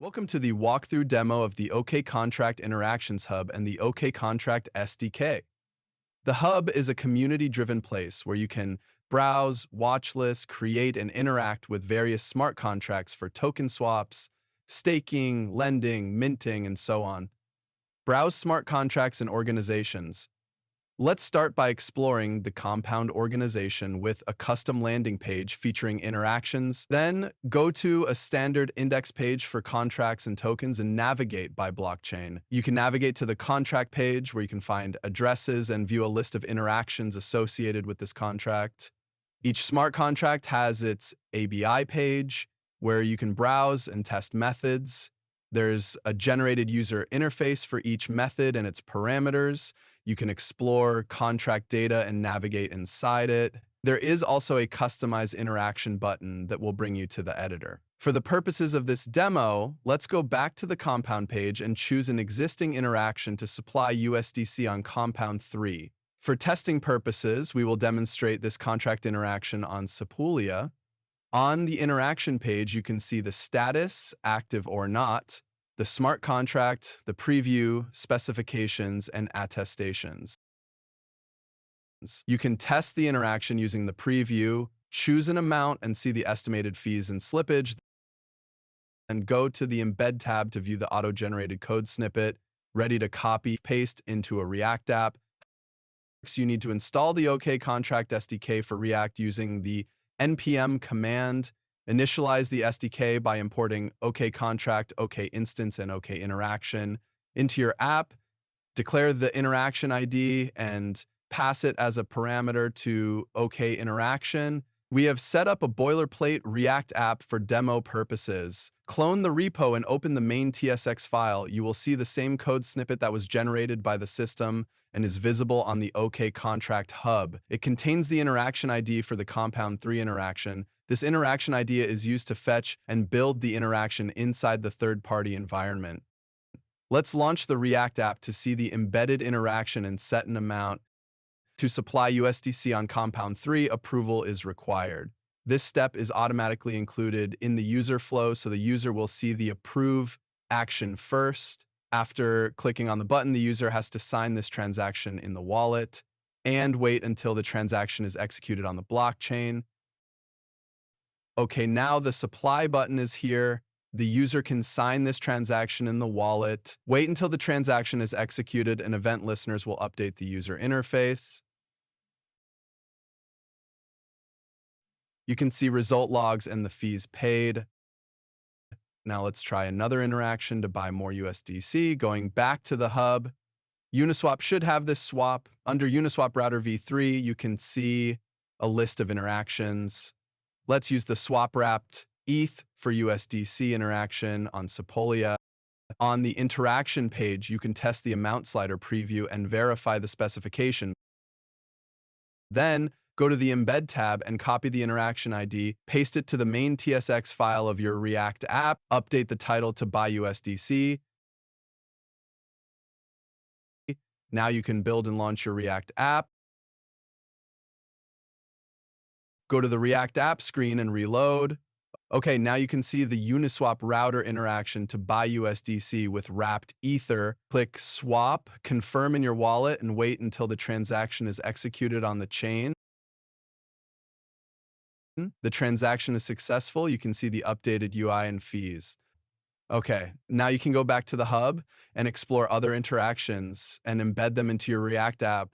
Welcome to the walkthrough demo of the OKcontract Interactions Hub and the OKcontract SDK. The Hub is a community-driven place where you can browse, watch lists, create, and interact with various smart contracts for token swaps, staking, lending, minting, and so on. Browse smart contracts and organizations. Let's start by exploring the Compound organization with a custom landing page featuring interactions. Then go to a standard index page for contracts and tokens and navigate by blockchain. You can navigate to the contract page where you can find addresses and view a list of interactions associated with this contract. Each smart contract has its ABI page where you can browse and test methods. There's a generated user interface for each method and its parameters. You can explore contract data and navigate inside it. There is also a customized interaction button that will bring you to the editor. For the purposes of this demo, let's go back to the Compound page and choose an existing interaction to supply USDC on Compound 3. For testing purposes, we will demonstrate this contract interaction on Sepolia. On the interaction page, you can see the status, active or not, the smart contract, the preview, specifications, and attestations. You can test the interaction using the preview, choose an amount and see the estimated fees and slippage, and go to the Embed tab to view the auto-generated code snippet, ready to copy-paste into a React app. You need to install the OKcontract SDK for React using the npm command. Initialize the SDK by importing OKcontract, OKinstance, and OKinteraction into your app. Declare the interaction ID and pass it as a parameter to OKinteraction. We have set up a boilerplate React app for demo purposes. Clone the repo and open the main TSX file. You will see the same code snippet that was generated by the system and is visible on the OKcontract Hub. It contains the interaction ID for the Compound 3 interaction. This interaction ID is used to fetch and build the interaction inside the third-party environment. Let's launch the React app to see the embedded interaction and set an amount. To supply USDC on Compound 3, approval is required. This step is automatically included in the user flow, so the user will see the approve action first. After clicking on the button, the user has to sign this transaction in the wallet and wait until the transaction is executed on the blockchain. Okay, now the supply button is here. The user can sign this transaction in the wallet. Wait until the transaction is executed and event listeners will update the user interface. You can see result logs and the fees paid. Now let's try another interaction to buy more USDC. Going back to the hub, Uniswap should have this swap. Under Uniswap Router v3, you can see a list of interactions. Let's use the swap wrapped ETH for USDC interaction on Sepolia. On the interaction page, you can test the amount slider preview and verify the specification. Then go to the Embed tab and copy the interaction ID, paste it to the main TSX file of your React app, update the title to buy USDC. Now you can build and launch your React app. Go to the React app screen and reload. Okay, now you can see the Uniswap router interaction to buy USDC with wrapped Ether. Click swap, confirm in your wallet, and wait until the transaction is executed on the chain. The transaction is successful. You can see the updated UI and fees. Okay, now you can go back to the hub and explore other interactions and embed them into your React app.